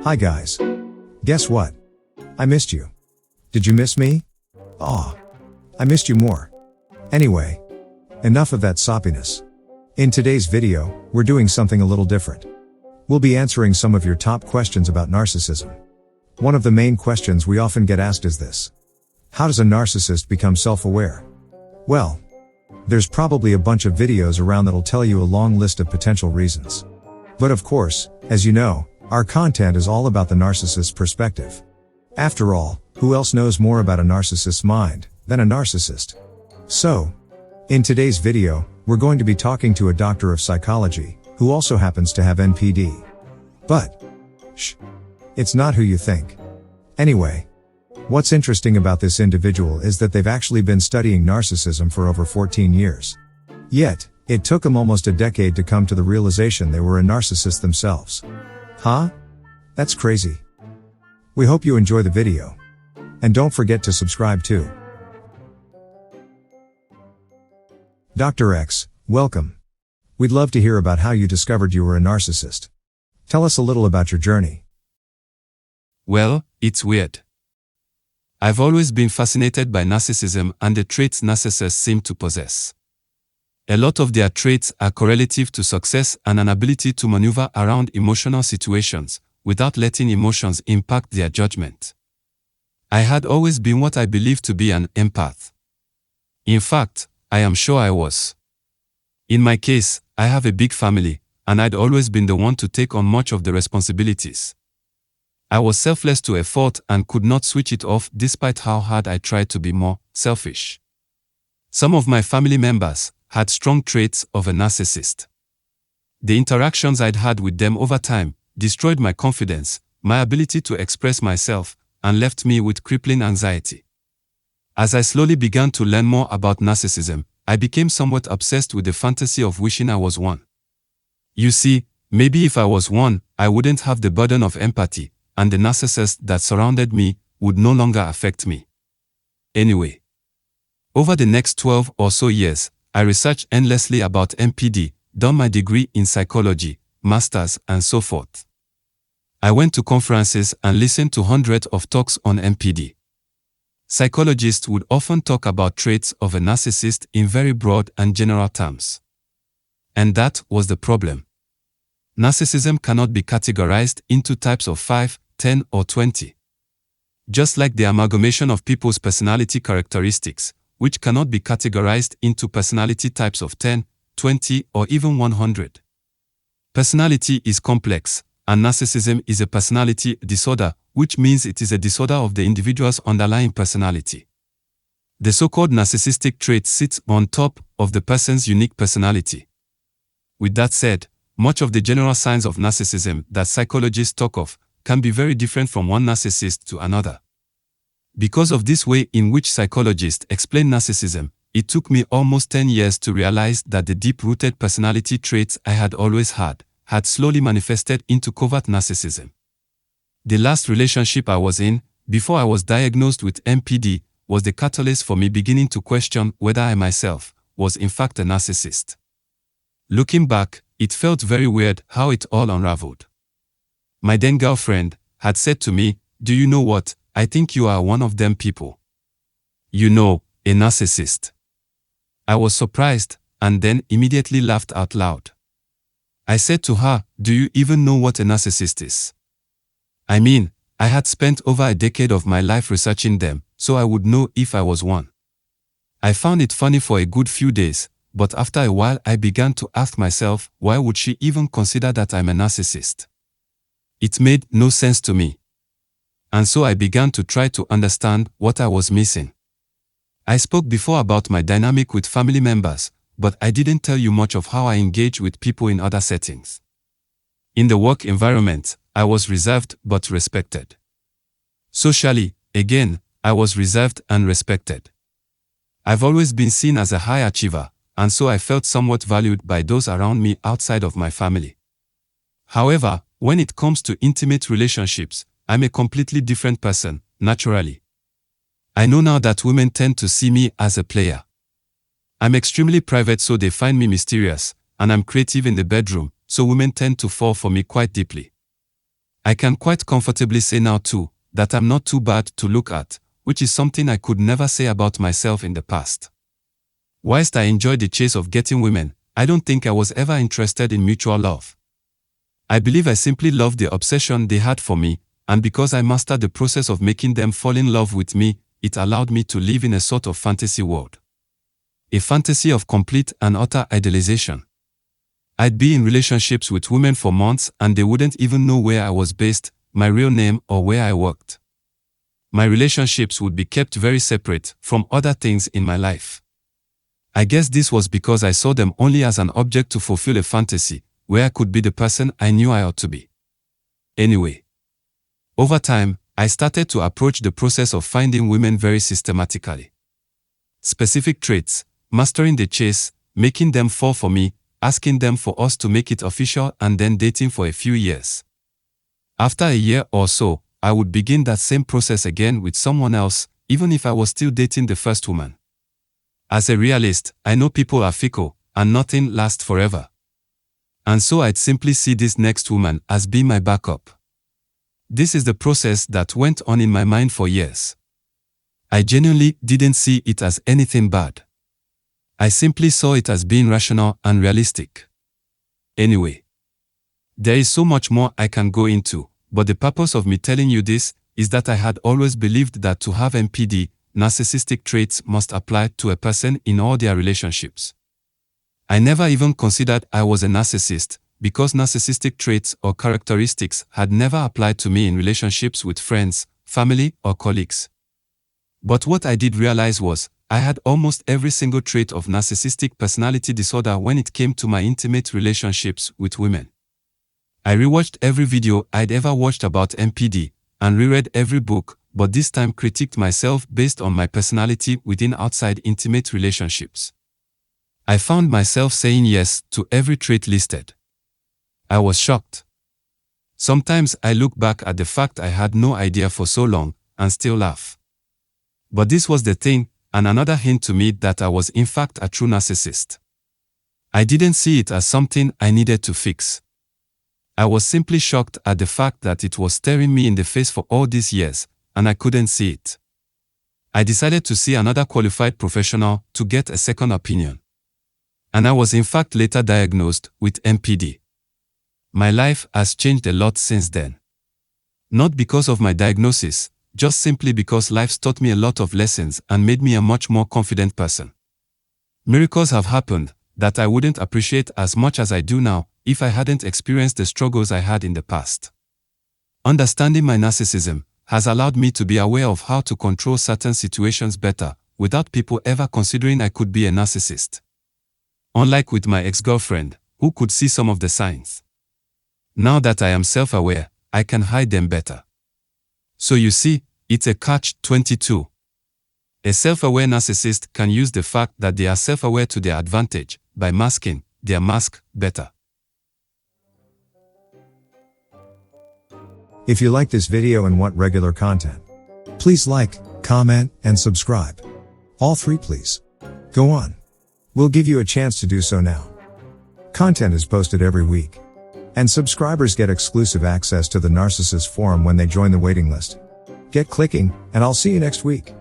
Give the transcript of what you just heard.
Hi guys. Guess what? I missed you. Did you miss me? Aw. I missed you more. Anyway. Enough of that soppiness. In today's video, we're doing something a little different. We'll be answering some of your top questions about narcissism. One of the main questions we often get asked is this. How does a narcissist become self-aware? Well, there's probably a bunch of videos around that'll tell you a long list of potential reasons. But of course, as you know, our content is all about the narcissist's perspective. After all, who else knows more about a narcissist's mind than a narcissist? So, in today's video, we're going to be talking to a doctor of psychology, who also happens to have NPD. But, shh, it's not who you think. Anyway, what's interesting about this individual is that they've actually been studying narcissism for over 14 years. Yet, it took them almost a decade to come to the realization they were a narcissist themselves. Huh? That's crazy. We hope you enjoy the video. And don't forget to subscribe too. Dr. X, welcome. We'd love to hear about how you discovered you were a narcissist. Tell us a little about your journey. Well, it's weird. I've always been fascinated by narcissism and the traits narcissists seem to possess. A lot of their traits are correlative to success and an ability to maneuver around emotional situations without letting emotions impact their judgment. I had always been what I believed to be an empath. In fact, I am sure I was. In my case, I have a big family, and I'd always been the one to take on much of the responsibilities. I was selfless to a fault and could not switch it off despite how hard I tried to be more selfish. Some of my family members had strong traits of a narcissist. The interactions I'd had with them over time destroyed my confidence, my ability to express myself, and left me with crippling anxiety. As I slowly began to learn more about narcissism, I became somewhat obsessed with the fantasy of wishing I was one. You see, maybe if I was one, I wouldn't have the burden of empathy, and the narcissists that surrounded me would no longer affect me. Anyway, over the next 12 or so years, I researched endlessly about NPD, done my degree in psychology, masters, and so forth. I went to conferences and listened to hundreds of talks on NPD. Psychologists would often talk about traits of a narcissist in very broad and general terms. And that was the problem. Narcissism cannot be categorized into types of 5, 10, or 20. Just like the amalgamation of people's personality characteristics, which cannot be categorized into personality types of 10, 20, or even 100. Personality is complex, and narcissism is a personality disorder, which means it is a disorder of the individual's underlying personality. The so-called narcissistic trait sits on top of the person's unique personality. With that said, much of the general signs of narcissism that psychologists talk of can be very different from one narcissist to another. Because of this way in which psychologists explain narcissism, it took me almost 10 years to realize that the deep-rooted personality traits I had always had slowly manifested into covert narcissism. The last relationship I was in, before I was diagnosed with NPD, was the catalyst for me beginning to question whether I myself was in fact a narcissist. Looking back, it felt very weird how it all unraveled. My then girlfriend had said to me, "Do you know what? I think you are one of them people. You know, a narcissist." I was surprised and then immediately laughed out loud. I said to her, "Do you even know what a narcissist is?" I mean, I had spent over a decade of my life researching them, so I would know if I was one. I found it funny for a good few days, but after a while I began to ask myself, why would she even consider that I'm a narcissist? It made no sense to me. And so I began to try to understand what I was missing. I spoke before about my dynamic with family members, but I didn't tell you much of how I engage with people in other settings. In the work environment, I was reserved but respected. Socially, again, I was reserved and respected. I've always been seen as a high achiever, and so I felt somewhat valued by those around me outside of my family. However, when it comes to intimate relationships, I'm a completely different person, naturally. I know now that women tend to see me as a player. I'm extremely private, so they find me mysterious, and I'm creative in the bedroom, so women tend to fall for me quite deeply. I can quite comfortably say now too, that I'm not too bad to look at, which is something I could never say about myself in the past. Whilst I enjoy the chase of getting women, I don't think I was ever interested in mutual love. I believe I simply loved the obsession they had for me, and because I mastered the process of making them fall in love with me, it allowed me to live in a sort of fantasy world. A fantasy of complete and utter idealization. I'd be in relationships with women for months and they wouldn't even know where I was based, my real name, or where I worked. My relationships would be kept very separate from other things in my life. I guess this was because I saw them only as an object to fulfill a fantasy, where I could be the person I knew I ought to be. Anyway, over time, I started to approach the process of finding women very systematically. Specific traits, mastering the chase, making them fall for me, asking them for us to make it official, and then dating for a few years. After a year or so, I would begin that same process again with someone else, even if I was still dating the first woman. As a realist, I know people are fickle, and nothing lasts forever. And so I'd simply see this next woman as being my backup. This is the process that went on in my mind for years. I genuinely didn't see it as anything bad. I simply saw it as being rational and realistic. Anyway, there is so much more I can go into, but the purpose of me telling you this is that I had always believed that to have NPD, narcissistic traits must apply to a person in all their relationships. I never even considered I was a narcissist, because narcissistic traits or characteristics had never applied to me in relationships with friends, family, or colleagues. But what I did realize was, I had almost every single trait of narcissistic personality disorder when it came to my intimate relationships with women. I rewatched every video I'd ever watched about NPD, and reread every book, but this time critiqued myself based on my personality within outside intimate relationships. I found myself saying yes to every trait listed. I was shocked. Sometimes I look back at the fact I had no idea for so long, and still laugh. But this was the thing, and another hint to me that I was in fact a true narcissist. I didn't see it as something I needed to fix. I was simply shocked at the fact that it was staring me in the face for all these years, and I couldn't see it. I decided to see another qualified professional to get a second opinion. And I was in fact later diagnosed with NPD. My life has changed a lot since then. Not because of my diagnosis, just simply because life's taught me a lot of lessons and made me a much more confident person. Miracles have happened that I wouldn't appreciate as much as I do now if I hadn't experienced the struggles I had in the past. Understanding my narcissism has allowed me to be aware of how to control certain situations better, without people ever considering I could be a narcissist. Unlike with my ex-girlfriend, who could see some of the signs. Now that I am self-aware, I can hide them better. So you see, it's a catch-22. A self-aware narcissist can use the fact that they are self-aware to their advantage by masking their mask better. If you like this video and want regular content, please like, comment, and subscribe. All three please. Go on. We'll give you a chance to do so now. Content is posted every week. And subscribers get exclusive access to the Narcissist forum when they join the waiting list. Get clicking, and I'll see you next week.